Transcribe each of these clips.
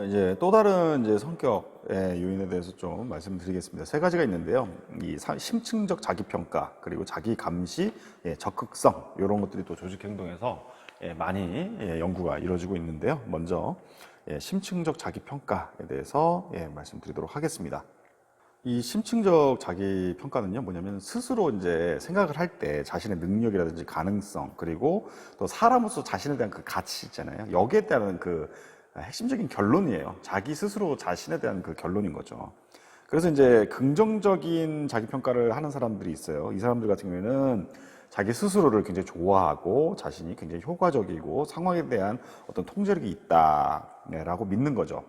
이제 또 다른 이제 성격의 요인에 대해서 좀 말씀드리겠습니다. 세 가지가 있는데요. 심층적 자기평가, 그리고 자기 감시, 적극성, 이런 것들이 또 조직 행동에서 많이 연구가 이루어지고 있는데요. 먼저 심층적 자기평가에 대해서 말씀드리도록 하겠습니다. 이 심층적 자기평가는요, 뭐냐면 스스로 이제 생각을 할 때 자신의 능력이라든지 가능성, 그리고 또 사람으로서 자신에 대한 그 가치 있잖아요. 여기에 대한 그 핵심적인 결론이에요. 자기 스스로 자신에 대한 그 결론인 거죠. 그래서 이제 긍정적인 자기평가를 하는 사람들이 있어요. 이 사람들 같은 경우에는 자기 스스로를 굉장히 좋아하고 자신이 굉장히 효과적이고 상황에 대한 어떤 통제력이 있다라고 믿는 거죠.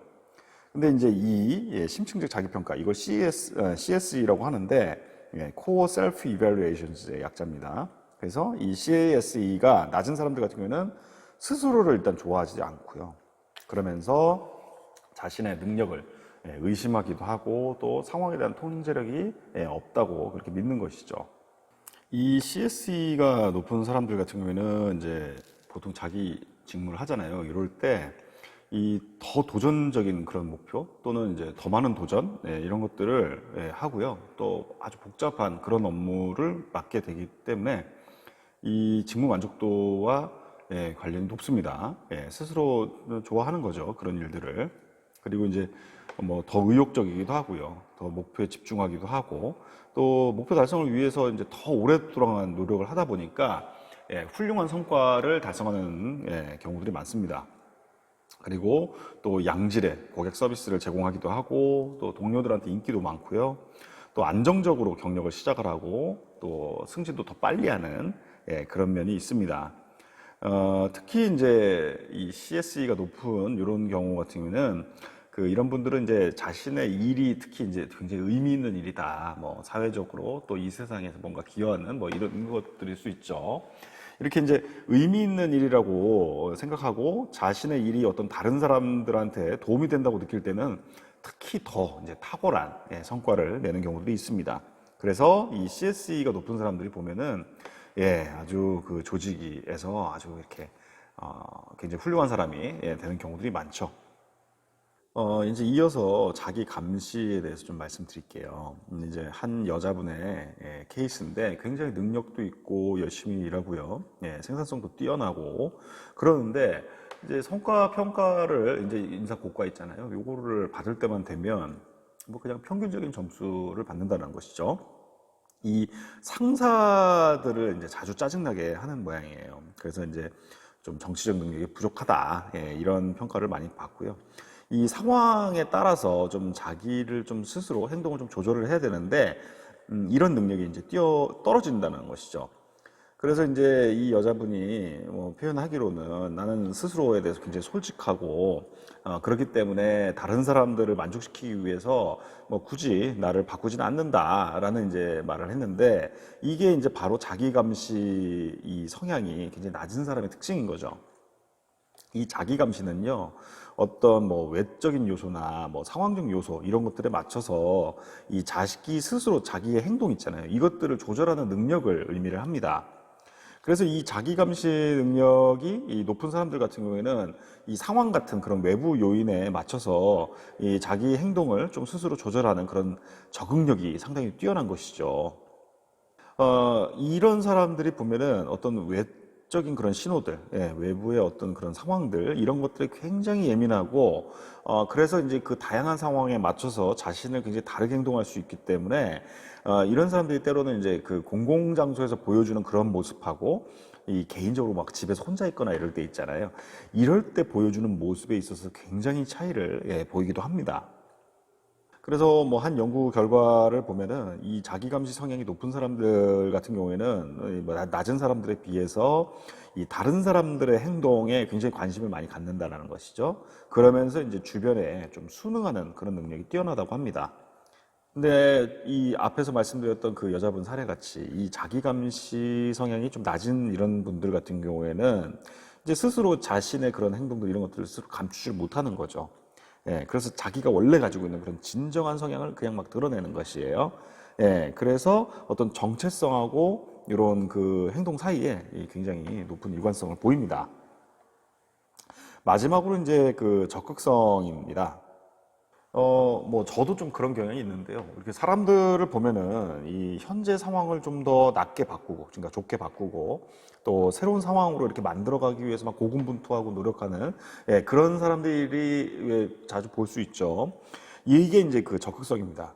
근데 이제 이 심층적 자기평가, 이걸 CSE라고 하는데, Core Self Evaluations의 약자입니다. 그래서 이 CSE가 낮은 사람들 같은 경우에는 스스로를 일단 좋아하지 않고요. 그러면서 자신의 능력을 의심하기도 하고 또 상황에 대한 통제력이 없다고 그렇게 믿는 것이죠. 이 CSE가 높은 사람들 같은 경우에는 이제 보통 자기 직무를 하잖아요. 이럴 때 이 더 도전적인 그런 목표 또는 이제 더 많은 도전 이런 것들을 하고요. 또 아주 복잡한 그런 업무를 맡게 되기 때문에 이 직무 만족도와 관련이 높습니다. 스스로 좋아하는 거죠. 그런 일들을. 그리고 이제 뭐 더 의욕적이기도 하고요. 더 목표에 집중하기도 하고 또 목표 달성을 위해서 이제 더 오랫동안 노력을 하다 보니까 훌륭한 성과를 달성하는 경우들이 많습니다. 그리고 또 양질의 고객 서비스를 제공하기도 하고 또 동료들한테 인기도 많고요. 또 안정적으로 경력을 시작을 하고 또 승진도 더 빨리 하는 그런 면이 있습니다. 특히 이제 이 CSE가 높은 이런 경우 같은 경우는 이런 분들은 이제 자신의 일이 특히 이제 굉장히 의미 있는 일이다. 뭐 사회적으로 또 이 세상에서 뭔가 기여하는 뭐 이런 것들일 수 있죠. 이렇게 이제 의미 있는 일이라고 생각하고 자신의 일이 어떤 다른 사람들한테 도움이 된다고 느낄 때는 특히 더 이제 탁월한 성과를 내는 경우들이 있습니다. 그래서 이 CSE가 높은 사람들이 보면은 아주 그 조직에서 아주 이렇게 굉장히 훌륭한 사람이 되는 경우들이 많죠. 이제 이어서 자기 감시에 대해서 좀 말씀드릴게요. 이제 한 여자분의 케이스인데 굉장히 능력도 있고 열심히 일하고요. 생산성도 뛰어나고 그러는데 이제 성과 평가를 이제 인사 고과 있잖아요. 요거를 받을 때만 되면 뭐 그냥 평균적인 점수를 받는다는 것이죠. 이 상사들을 이제 자주 짜증나게 하는 모양이에요. 그래서 이제 좀 정치적 능력이 부족하다. 이런 평가를 많이 받고요. 이 상황에 따라서 좀 자기를 좀 스스로 행동을 좀 조절을 해야 되는데, 이런 능력이 이제 떨어진다는 것이죠. 그래서 이제 이 여자분이 뭐 표현하기로는 나는 스스로에 대해서 굉장히 솔직하고 그렇기 때문에 다른 사람들을 만족시키기 위해서 뭐 굳이 나를 바꾸진 않는다라는 이제 말을 했는데 이게 이제 바로 자기 감시 이 성향이 굉장히 낮은 사람의 특징인 거죠. 이 자기 감시는요, 어떤 뭐 외적인 요소나 뭐 상황적 요소 이런 것들에 맞춰서 이 자식이 스스로 자기의 행동 있잖아요. 이것들을 조절하는 능력을 의미를 합니다. 그래서 이 자기 감시 능력이 이 높은 사람들 같은 경우에는 이 상황 같은 그런 외부 요인에 맞춰서 이 자기 행동을 좀 스스로 조절하는 그런 적응력이 상당히 뛰어난 것이죠. 이런 사람들이 보면은 어떤 외적인 그런 신호들, 외부의 어떤 그런 상황들, 이런 것들이 굉장히 예민하고, 그래서 이제 그 다양한 상황에 맞춰서 자신을 굉장히 다르게 행동할 수 있기 때문에, 이런 사람들이 때로는 이제 그 공공장소에서 보여주는 그런 모습하고, 이 개인적으로 막 집에서 혼자 있거나 이럴 때 있잖아요. 이럴 때 보여주는 모습에 있어서 굉장히 차이를 보이기도 합니다. 그래서 뭐 한 연구 결과를 보면은 이 자기 감시 성향이 높은 사람들 같은 경우에는 뭐 낮은 사람들에 비해서 이 다른 사람들의 행동에 굉장히 관심을 많이 갖는다라는 것이죠. 그러면서 이제 주변에 좀 순응하는 그런 능력이 뛰어나다고 합니다. 근데 이 앞에서 말씀드렸던 그 여자분 사례 같이 이 자기 감시 성향이 좀 낮은 이런 분들 같은 경우에는 이제 스스로 자신의 그런 행동들 이런 것들을 스스로 감추지 못하는 거죠. 그래서 자기가 원래 가지고 있는 그런 진정한 성향을 그냥 막 드러내는 것이에요. 그래서 어떤 정체성하고 이런 그 행동 사이에 굉장히 높은 일관성을 보입니다. 마지막으로 이제 그 적극성입니다. 뭐 저도 좀 그런 경향이 있는데요. 이렇게 사람들을 보면은 이 현재 상황을 좀 더 낫게 바꾸고, 그러니까 좋게 바꾸고, 또 새로운 상황으로 이렇게 만들어가기 위해서 막 고군분투하고 노력하는, 예, 그런 사람들이 자주 볼 수 있죠. 이게 이제 그 적극성입니다.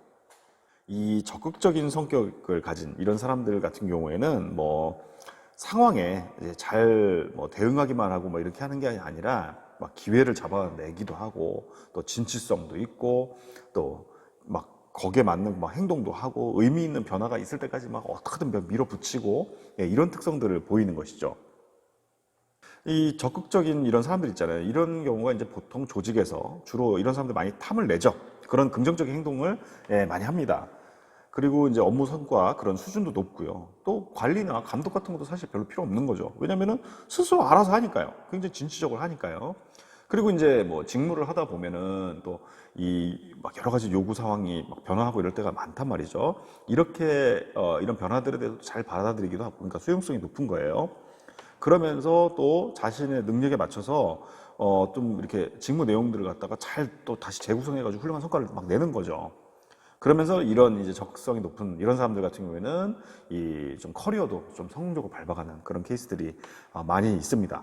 이 적극적인 성격을 가진 이런 사람들 같은 경우에는 뭐 상황에 이제 잘뭐 대응하기만 하고 뭐 이렇게 하는 게 아니라 막 기회를 잡아내기도 하고 또 진취성도 있고 또 막 거기에 맞는 막 행동도 하고 의미 있는 변화가 있을 때까지 막 어떻게든 밀어붙이고, 예, 이런 특성들을 보이는 것이죠. 이 적극적인 이런 사람들 있잖아요. 이런 경우가 이제 보통 조직에서 주로 이런 사람들 많이 탐을 내죠. 그런 긍정적인 행동을, 예, 많이 합니다. 그리고 이제 업무 성과 그런 수준도 높고요. 또 관리나 감독 같은 것도 사실 별로 필요 없는 거죠. 왜냐면은 스스로 알아서 하니까요. 굉장히 진취적으로 하니까요. 그리고 이제 뭐 직무를 하다 보면은 또 이 막 여러 가지 요구 상황이 막 변화하고 이럴 때가 많단 말이죠. 이렇게 이런 변화들에 대해서 잘 받아들이기도 하고, 그러니까 수용성이 높은 거예요. 그러면서 또 자신의 능력에 맞춰서 좀 이렇게 직무 내용들을 갖다가 잘 또 다시 재구성해가지고 훌륭한 성과를 막 내는 거죠. 그러면서 이런 이제 적극성이 높은 이런 사람들 같은 경우에는 이 좀 커리어도 좀 성공적으로 밟아가는 그런 케이스들이 많이 있습니다.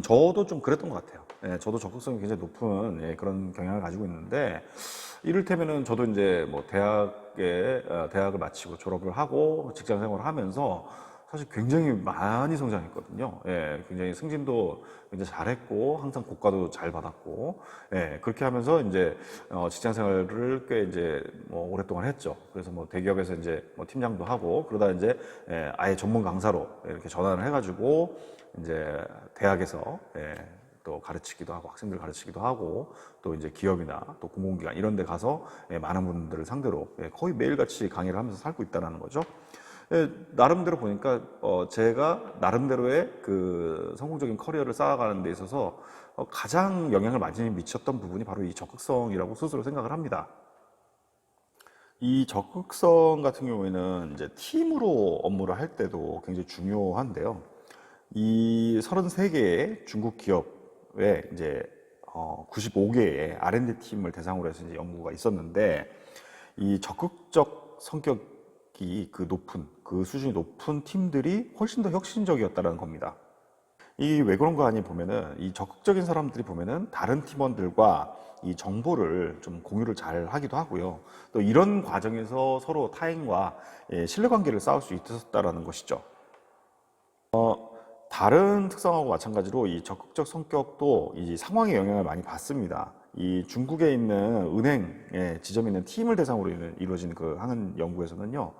저도 좀 그랬던 것 같아요. 예, 저도 적극성이 굉장히 높은, 예, 그런 경향을 가지고 있는데, 이를테면은 저도 이제 뭐 대학을 마치고 졸업을 하고 직장 생활을 하면서 사실 굉장히 많이 성장했거든요. 예, 굉장히 승진도 굉장히 잘했고 항상 고과도 잘 받았고, 예, 그렇게 하면서 이제 직장 생활을 꽤 이제 뭐 오랫동안 했죠. 그래서 뭐 대기업에서 이제 뭐 팀장도 하고 그러다 이제, 예, 아예 전문 강사로 이렇게 전환을 해가지고 이제 대학에서, 예, 또 가르치기도 하고 학생들 가르치기도 하고 또 이제 기업이나 또 공공기관 이런 데 가서, 예, 많은 분들을 상대로, 예, 거의 매일같이 강의를 하면서 살고 있다는 거죠. 예, 나름대로 보니까 제가 나름대로의 그 성공적인 커리어를 쌓아가는 데 있어서 가장 영향을 많이 미쳤던 부분이 바로 이 적극성이라고 스스로 생각을 합니다. 이 적극성 같은 경우에는 이제 팀으로 업무를 할 때도 굉장히 중요한데요. 이 33개의 중국 기업에 이제 95개의 R&D 팀을 대상으로 해서 이제 연구가 있었는데, 이 적극적 성격이 그 수준이 높은 팀들이 훨씬 더 혁신적이었다는 겁니다. 이 왜 그런 거 아니 보면은 이 적극적인 사람들이 보면은 다른 팀원들과 이 정보를 좀 공유를 잘 하기도 하고요. 또 이런 과정에서 서로 타인과, 예, 신뢰관계를 쌓을 수 있었다라는 것이죠. 다른 특성하고 마찬가지로 이 적극적 성격도 이 상황의 영향을 많이 받습니다. 이 중국에 있는 은행에 지점에 있는 팀을 대상으로 이루어진 그 하는 연구에서는요,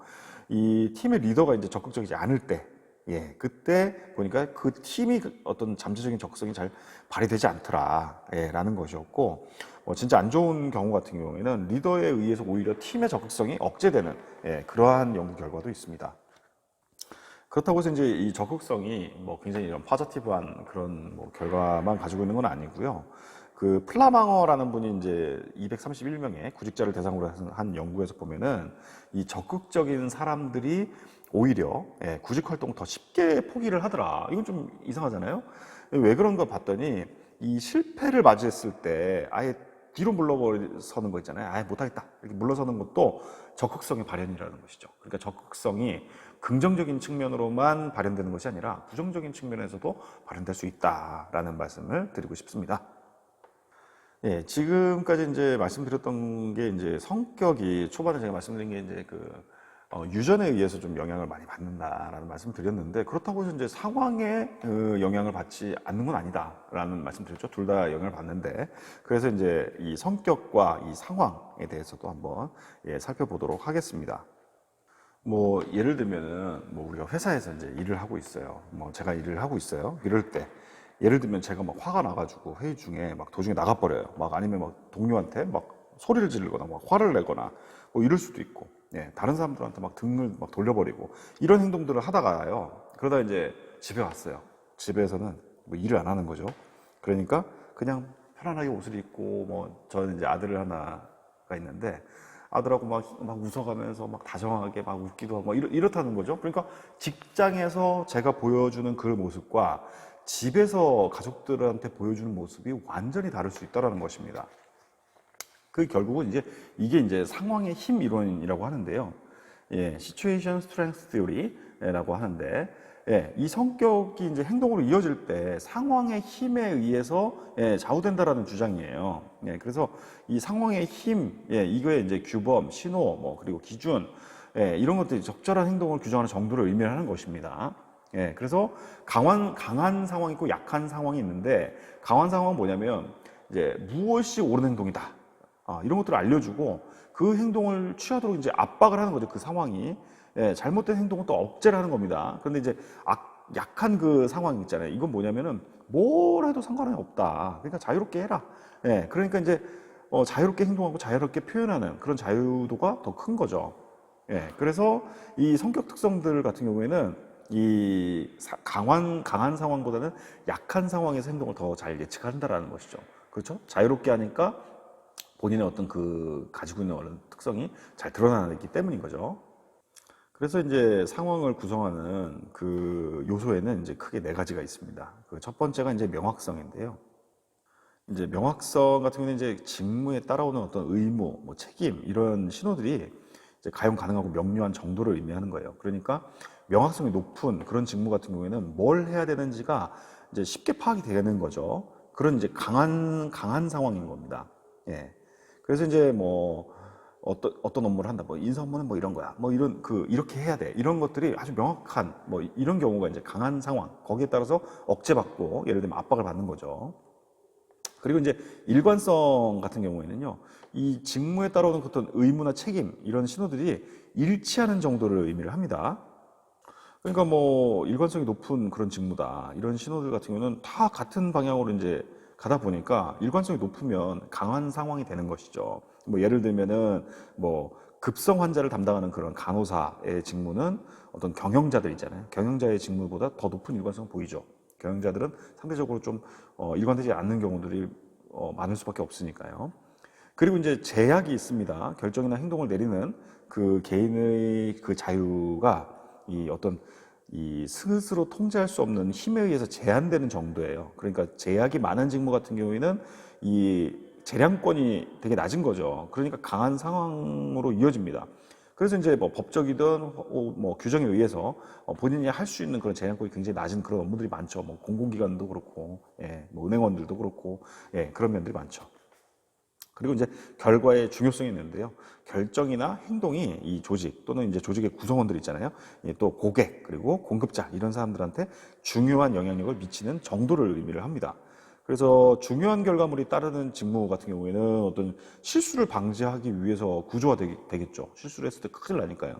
이 팀의 리더가 이제 적극적이지 않을 때, 예, 그때 보니까 그 팀이 어떤 잠재적인 적극성이 잘 발휘되지 않더라, 예, 라는 것이었고, 진짜 안 좋은 경우 같은 경우에는 리더에 의해서 오히려 팀의 적극성이 억제되는, 예, 그러한 연구 결과도 있습니다. 그렇다고 해서 이제 이 적극성이 뭐 굉장히 이런 파저티브한 그런 뭐 결과만 가지고 있는 건 아니고요. 그 플라망어라는 분이 이제 231명의 구직자를 대상으로 한 연구에서 보면은 이 적극적인 사람들이 오히려, 예, 구직 활동을 더 쉽게 포기를 하더라. 이건 좀 이상하잖아요. 왜 그런가 봤더니 이 실패를 맞이했을 때 아예 뒤로 물러서는 거 있잖아요. 아예 못하겠다. 이렇게 물러서는 것도 적극성의 발현이라는 것이죠. 그러니까 적극성이 긍정적인 측면으로만 발현되는 것이 아니라 부정적인 측면에서도 발현될 수 있다라는 말씀을 드리고 싶습니다. 예, 지금까지 이제 말씀드렸던 게 이제 성격이 초반에 제가 말씀드린 게 이제 유전에 의해서 좀 영향을 많이 받는다라는 말씀 드렸는데, 그렇다고 해서 이제 상황에 영향을 받지 않는 건 아니다라는 말씀 드렸죠. 둘 다 영향을 받는데, 그래서 이제 이 성격과 이 상황에 대해서도 한번, 예, 살펴보도록 하겠습니다. 뭐 예를 들면은 뭐 우리가 회사에서 이제 일을 하고 있어요. 뭐 제가 일을 하고 있어요. 이럴 때 예를 들면 제가 막 화가 나가지고 회의 중에 막 도중에 나가버려요. 막 아니면 막 동료한테 막 소리를 지르거나 막 화를 내거나 뭐 이럴 수도 있고, 예, 다른 사람들한테 막 등을 막 돌려버리고 이런 행동들을 하다가요. 그러다 이제 집에 왔어요. 집에서는 뭐 일을 안 하는 거죠. 그러니까 그냥 편안하게 옷을 입고, 뭐 저는 이제 아들을 하나가 있는데 아들하고 막 웃어가면서 막 다정하게 막 웃기도 하고 막 이렇다는 거죠. 그러니까 직장에서 제가 보여주는 그 모습과 집에서 가족들한테 보여주는 모습이 완전히 다를 수 있다는 것입니다. 그 결국은 이제 이게 이제 상황의 힘 이론이라고 하는데요. 예, Situation Strength Theory라고 하는데, 예, 이 성격이 이제 행동으로 이어질 때 상황의 힘에 의해서 좌우된다라는 주장이에요. 예, 그래서 이 상황의 힘, 예, 이거에 이제 규범, 신호, 뭐 그리고 기준, 예, 이런 것들이 적절한 행동을 규정하는 정도를 의미하는 것입니다. 예, 그래서 강한 상황이 있고 약한 상황이 있는데, 강한 상황은 뭐냐면 이제 무엇이 옳은 행동이다. 이런 것들을 알려주고 그 행동을 취하도록 이제 압박을 하는 거죠. 그 상황이. 예, 잘못된 행동은 또 억제를 하는 겁니다. 그런데 이제 약한 그 상황 있잖아요. 이건 뭐냐면은 뭘 해도 상관이 없다. 그러니까 자유롭게 해라. 예, 그러니까 이제 자유롭게 행동하고 자유롭게 표현하는 그런 자유도가 더 큰 거죠. 예, 그래서 이 성격 특성들 같은 경우에는 강한 상황보다는 약한 상황에서 행동을 더 잘 예측한다라는 것이죠. 그렇죠? 자유롭게 하니까 본인의 어떤 그 가지고 있는 어떤 특성이 잘 드러나기 때문인 거죠. 그래서 이제 상황을 구성하는 그 요소에는 이제 크게 네 가지가 있습니다. 그 첫 번째가 이제 명확성인데요. 이제 명확성 같은 경우는 이제 직무에 따라오는 어떤 의무, 뭐 책임 이런 신호들이 이제 가용 가능하고 명료한 정도를 의미하는 거예요. 그러니까 명확성이 높은 그런 직무 같은 경우에는 뭘 해야 되는지가 이제 쉽게 파악이 되는 거죠. 그런 이제 강한 상황인 겁니다. 예. 그래서 이제 뭐 어떤 업무를 한다, 뭐 인사 업무는 뭐 이런 거야, 뭐 이렇게 해야 돼, 이런 것들이 아주 명확한 뭐 이런 경우가 이제 강한 상황, 거기에 따라서 억제받고 예를 들면 압박을 받는 거죠. 그리고 이제 일관성 같은 경우에는요, 이 직무에 따라오는 어떤 의무나 책임 이런 신호들이 일치하는 정도를 의미를 합니다. 그러니까 뭐 일관성이 높은 그런 직무다 이런 신호들 같은 경우는 다 같은 방향으로 이제 가다 보니까 일관성이 높으면 강한 상황이 되는 것이죠. 뭐 예를 들면은 뭐 급성 환자를 담당하는 그런 간호사의 직무는 어떤 경영자들 있잖아요. 경영자의 직무보다 더 높은 일관성을 보이죠. 경영자들은 상대적으로 좀 일관되지 않는 경우들이 많을 수밖에 없으니까요. 그리고 이제 제약이 있습니다. 결정이나 행동을 내리는 그 개인의 그 자유가 이 어떤 이 스스로 통제할 수 없는 힘에 의해서 제한되는 정도예요. 그러니까 제약이 많은 직무 같은 경우에는 이 재량권이 되게 낮은 거죠. 그러니까 강한 상황으로 이어집니다. 그래서 이제 뭐 법적이든 뭐 규정에 의해서 본인이 할 수 있는 그런 재량권이 굉장히 낮은 그런 업무들이 많죠. 뭐 공공기관도 그렇고, 예, 뭐 은행원들도 그렇고, 예, 그런 면들이 많죠. 그리고 이제 결과의 중요성이 있는데요. 결정이나 행동이 이 조직 또는 이제 조직의 구성원들 있잖아요. 또 고객 그리고 공급자 이런 사람들한테 중요한 영향력을 미치는 정도를 의미를 합니다. 그래서 중요한 결과물이 따르는 직무 같은 경우에는 어떤 실수를 방지하기 위해서 구조화 되겠죠. 실수를 했을 때 큰일 나니까요.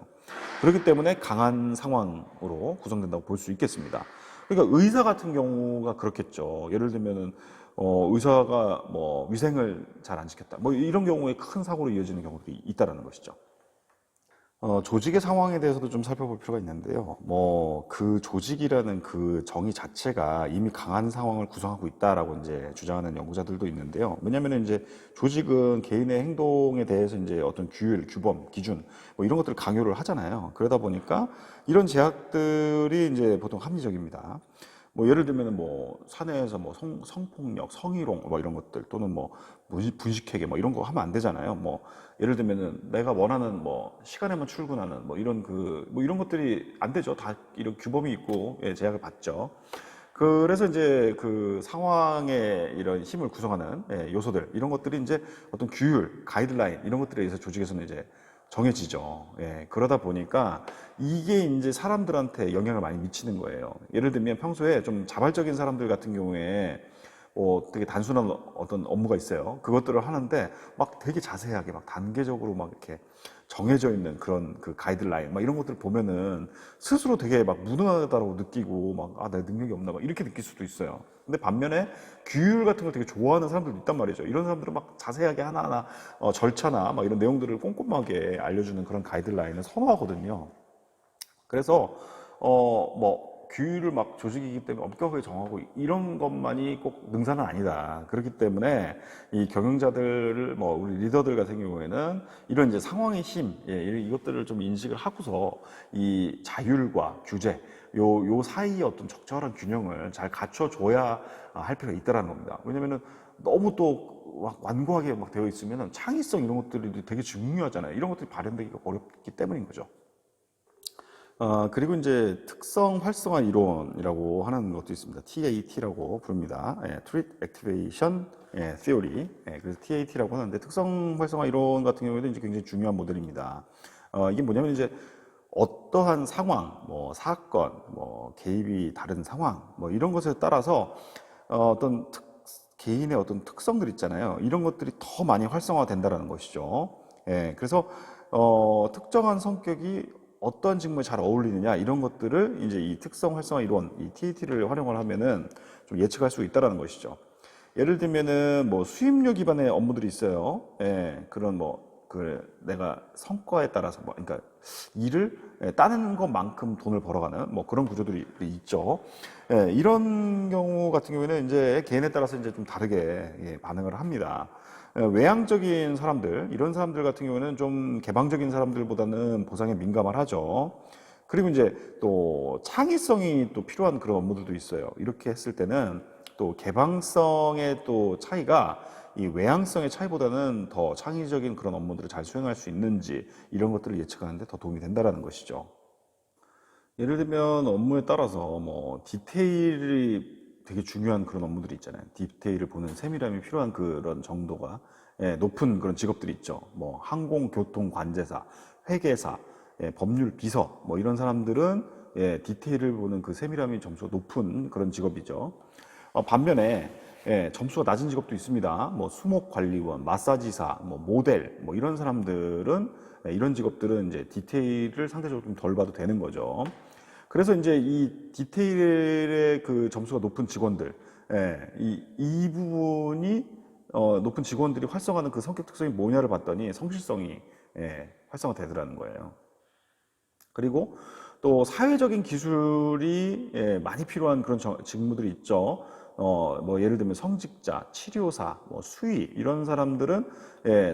그렇기 때문에 강한 상황으로 구성된다고 볼 수 있겠습니다. 그러니까 의사 같은 경우가 그렇겠죠. 예를 들면은 의사가 뭐 위생을 잘 안 지켰다. 뭐 이런 경우에 큰 사고로 이어지는 경우들이 있다라는 것이죠. 조직의 상황에 대해서도 좀 살펴볼 필요가 있는데요. 뭐 그 조직이라는 그 정의 자체가 이미 강한 상황을 구성하고 있다라고 이제 주장하는 연구자들도 있는데요. 왜냐하면 이제 조직은 개인의 행동에 대해서 이제 어떤 규율, 규범, 기준 뭐 이런 것들을 강요를 하잖아요. 그러다 보니까 이런 제약들이 이제 보통 합리적입니다. 뭐 예를 들면 뭐 사내에서 뭐 성폭력, 성희롱 뭐 이런 것들 또는 뭐 분식회계 뭐 이런 거 하면 안 되잖아요. 뭐 예를 들면은 내가 원하는 뭐 시간에만 출근하는 뭐 이런 뭐 이런 것들이 안 되죠. 다 이런 규범이 있고 예, 제약을 받죠. 그래서 이제 그 상황의 이런 힘을 구성하는 예, 요소들 이런 것들이 이제 어떤 규율, 가이드라인 이런 것들에 의해서 조직에서는 이제 정해지죠. 예, 그러다 보니까 이게 이제 사람들한테 영향을 많이 미치는 거예요. 예를 들면 평소에 좀 자발적인 사람들 같은 경우에 되게 단순한 어떤 업무가 있어요. 그것들을 하는데 막 되게 자세하게 막 단계적으로 막 이렇게 정해져 있는 그런 그 가이드라인 막 이런 것들을 보면은 스스로 되게 막 무능하다고 느끼고 막 내 능력이 없나 막 이렇게 느낄 수도 있어요. 근데 반면에 규율 같은 걸 되게 좋아하는 사람들도 있단 말이죠. 이런 사람들은 막 자세하게 하나하나 절차나 막 이런 내용들을 꼼꼼하게 알려주는 그런 가이드라인을 선호하거든요. 그래서 뭐 규율을 막 조직이기 때문에 엄격하게 정하고 이런 것만이 꼭 능사는 아니다. 그렇기 때문에 이 경영자들을 뭐 우리 리더들 같은 경우에는 이런 이제 상황의 힘, 예, 이것들을 좀 인식을 하고서 이 자율과 규제 요 사이에 어떤 적절한 균형을 잘 갖춰줘야 할 필요가 있다라는 겁니다. 왜냐면은 너무 또 완고하게 막 되어 있으면은 창의성 이런 것들이 되게 중요하잖아요. 이런 것들이 발현되기가 어렵기 때문인 거죠. 그리고 이제 특성 활성화 이론이라고 하는 것도 있습니다. TAT라고 부릅니다. Treat Activation Theory. 그래서 TAT라고 하는데 특성 활성화 이론 같은 경우에도 이제 굉장히 중요한 모델입니다. 이게 뭐냐면 이제 어떠한 상황, 뭐 사건, 뭐 개입이 다른 상황, 뭐 이런 것에 따라서 어떤 개인의 어떤 특성들 있잖아요. 이런 것들이 더 많이 활성화된다라는 것이죠. 그래서 특정한 성격이 어떤 직무에 잘 어울리느냐 이런 것들을 이제 이 특성 활성화 이론, 이 TAT를 활용을 하면은 좀 예측할 수 있다라는 것이죠. 예를 들면은 뭐 수입료 기반의 업무들이 있어요. 그런 내가 성과에 따라서 그러니까 일을 따는 것만큼 돈을 벌어가는 뭐 그런 구조들이 있죠. 이런 경우 같은 경우에는 이제 개인에 따라서 이제 좀 다르게 반응을 합니다. 외향적인 사람들, 이런 사람들 같은 경우는 좀 개방적인 사람들보다는 보상에 민감을 하죠. 그리고 이제 또 창의성이 또 필요한 그런 업무들도 있어요. 이렇게 했을 때는 또 개방성의 또 차이가 이 외향성의 차이보다는 더 창의적인 그런 업무들을 잘 수행할 수 있는지 이런 것들을 예측하는데 더 도움이 된다는 것이죠. 예를 들면 업무에 따라서 뭐 디테일이 되게 중요한 그런 업무들이 있잖아요. 디테일을 보는 세밀함이 필요한 그런 정도가 높은 그런 직업들이 있죠. 뭐 항공교통관제사, 회계사, 법률 비서 뭐 이런 사람들은 디테일을 보는 그 세밀함이 점수가 높은 그런 직업이죠. 반면에 점수가 낮은 직업도 있습니다. 뭐 수목관리원, 마사지사, 뭐 모델 뭐 이런 사람들은 이런 직업들은 이제 디테일을 상대적으로 좀 덜 봐도 되는 거죠. 그래서 이제 이 디테일의 그 점수가 높은 직원들, 이 부분이 높은 직원들이 활성화하는 그 성격 특성이 뭐냐를 봤더니 성실성이 활성화되더라는 거예요. 그리고 또 사회적인 기술이 많이 필요한 그런 직무들이 있죠. 뭐 예를 들면 성직자, 치료사, 뭐 수의 이런 사람들은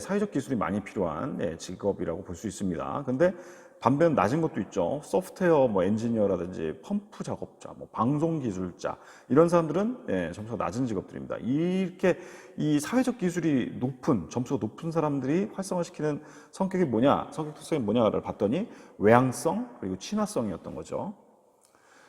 사회적 기술이 많이 필요한 직업이라고 볼 수 있습니다. 근데 반면 낮은 것도 있죠. 소프트웨어 뭐 엔지니어라든지 펌프 작업자, 뭐 방송 기술자 이런 사람들은 점수가 낮은 직업들입니다. 이렇게 이 사회적 기술이 높은 점수가 높은 사람들이 활성화시키는 성격이 뭐냐, 성격 특성이 뭐냐를 봤더니 외향성 그리고 친화성이었던 거죠.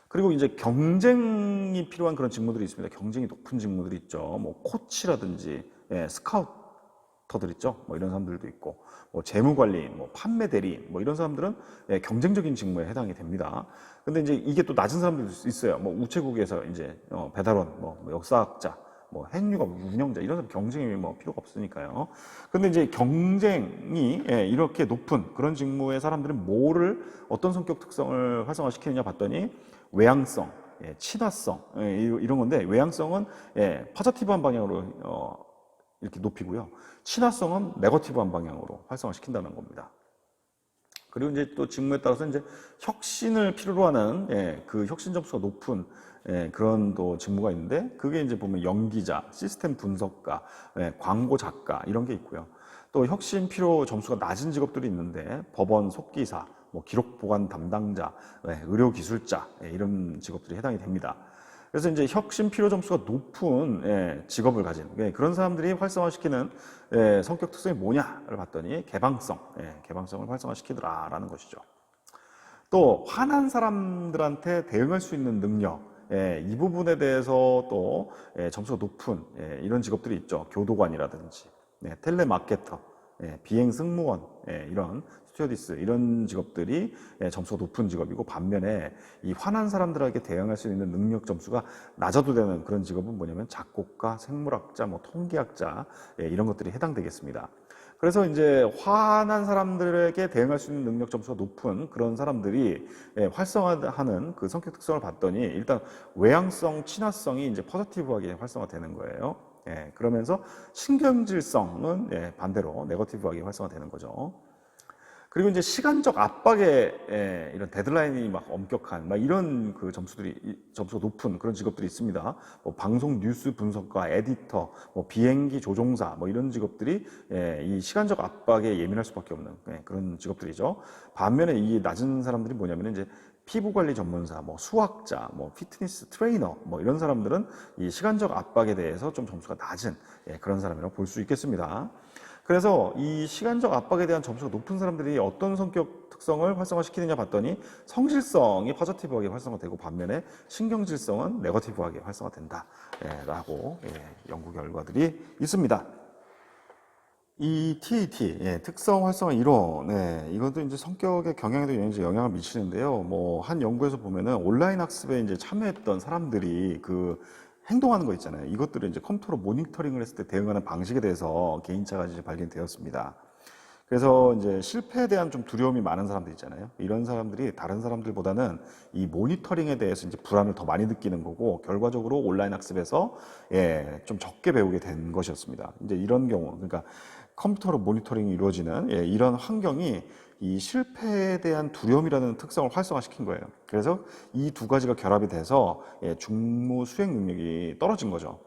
그리고 이제 경쟁이 필요한 그런 직무들이 있습니다. 경쟁이 높은 직무들이 있죠. 뭐 코치라든지 스카우터들 있죠. 뭐 이런 사람들도 있고, 뭐 재무관리인, 뭐 판매 대리인, 뭐 이런 사람들은 경쟁적인 직무에 해당이 됩니다. 근데 이제 이게 또 낮은 사람들도 있어요. 뭐 우체국에서 이제 배달원, 뭐 역사학자, 뭐 핵유업 운영자 이런 사람 경쟁이 뭐 필요가 없으니까요. 근데 이제 경쟁이 이렇게 높은 그런 직무의 사람들은 뭐를 어떤 성격 특성을 활성화시키느냐 봤더니 외향성, 친화성 이런 건데 외향성은 포지티브한 방향으로 이렇게 높이고요. 친화성은 네거티브한 방향으로 활성화시킨다는 겁니다. 그리고 이제 또 직무에 따라서 이제 혁신을 필요로 하는 그 혁신 점수가 높은 그런 또 직무가 있는데 그게 이제 보면 연기자, 시스템 분석가, 광고 작가 이런 게 있고요. 또 혁신 필요 점수가 낮은 직업들이 있는데 법원 속기사, 뭐 기록 보관 담당자, 의료 기술자 이런 직업들이 해당이 됩니다. 그래서 이제 혁신 필요 점수가 높은 직업을 가진 그런 사람들이 활성화시키는 성격 특성이 뭐냐를 봤더니 개방성을 활성화시키더라라는 것이죠. 또 화난 사람들한테 대응할 수 있는 능력, 이 부분에 대해서 또 점수가 높은 이런 직업들이 있죠. 교도관이라든지 텔레마케터, 비행 승무원 이런 스튜어디스 이런 직업들이 점수가 높은 직업이고 반면에 이 화난 사람들에게 대응할 수 있는 능력 점수가 낮아도 되는 그런 직업은 뭐냐면 작곡가, 생물학자, 뭐 통계학자 이런 것들이 해당되겠습니다. 그래서 이제 화난 사람들에게 대응할 수 있는 능력 점수가 높은 그런 사람들이 활성화하는 그 성격 특성을 봤더니 일단 외향성, 친화성이 이제 포지티브하게 활성화되는 거예요. 그러면서 신경질성은 반대로 네거티브하게 활성화되는 거죠. 그리고 이제 시간적 압박에 이런 데드라인이 막 엄격한 막 이런 그 점수가 높은 그런 직업들이 있습니다. 뭐 방송 뉴스 분석가, 에디터, 뭐 비행기 조종사 뭐 이런 직업들이 이 시간적 압박에 예민할 수밖에 없는 그런 직업들이죠. 반면에 이 낮은 사람들이 뭐냐면 이제 피부 관리 전문사, 뭐 수학자, 뭐 피트니스 트레이너, 뭐 이런 사람들은 이 시간적 압박에 대해서 좀 점수가 낮은 그런 사람이라고 볼 수 있겠습니다. 그래서 이 시간적 압박에 대한 점수가 높은 사람들이 어떤 성격 특성을 활성화시키느냐 봤더니 성질성이 포지티브하게 활성화되고 반면에 신경질성은 네거티브하게 활성화된다 라고 연구 결과들이 있습니다. 이 TAT, 특성 활성화 이론, 이것도 이제 성격의 경향에도 영향을 미치는데요. 뭐, 한 연구에서 보면은 온라인 학습에 이제 참여했던 사람들이 그 행동하는 거 있잖아요. 이것들을 이제 컴퓨터로 모니터링을 했을 때 대응하는 방식에 대해서 개인차가 이제 발견되었습니다. 그래서 이제 실패에 대한 좀 두려움이 많은 사람들 있잖아요. 이런 사람들이 다른 사람들보다는 이 모니터링에 대해서 이제 불안을 더 많이 느끼는 거고, 결과적으로 온라인 학습에서 좀 적게 배우게 된 것이었습니다. 이제 이런 경우, 그러니까 컴퓨터로 모니터링이 이루어지는 이런 환경이 이 실패에 대한 두려움이라는 특성을 활성화시킨 거예요. 그래서 이 두 가지가 결합이 돼서 직무 수행 능력이 떨어진 거죠.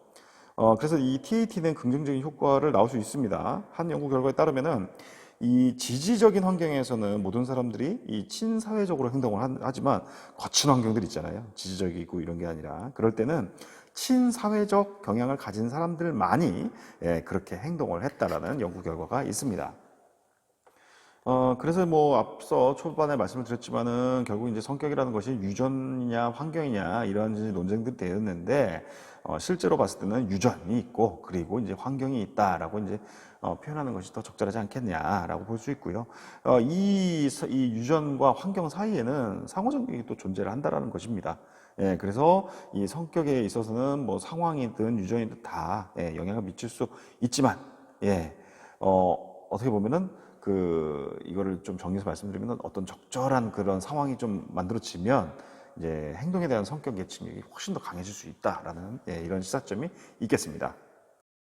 그래서 이 TAT는 긍정적인 효과를 나올 수 있습니다. 한 연구 결과에 따르면은 이 지지적인 환경에서는 모든 사람들이 이 친사회적으로 행동을 하지만 거친 환경들 있잖아요. 지지적이고 이런 게 아니라 그럴 때는 친사회적 경향을 가진 사람들만이 그렇게 행동을 했다라는 연구 결과가 있습니다. 그래서 뭐 앞서 초반에 말씀을 드렸지만은 결국 이제 성격이라는 것이 유전이냐 환경이냐 이런 이제 논쟁들이 되었는데 실제로 봤을 때는 유전이 있고 그리고 이제 환경이 있다라고 이제 표현하는 것이 더 적절하지 않겠냐라고 볼 수 있고요. 이 유전과 환경 사이에는 상호작용이 또 존재를 한다라는 것입니다. 그래서 이 성격에 있어서는 뭐 상황이든 유전이든 다 영향을 미칠 수 있지만, 어떻게 보면은 이거를 좀 정리해서 말씀드리면 어떤 적절한 그런 상황이 좀 만들어지면 이제 행동에 대한 성격 예측력이 훨씬 더 강해질 수 있다라는 이런 시사점이 있겠습니다.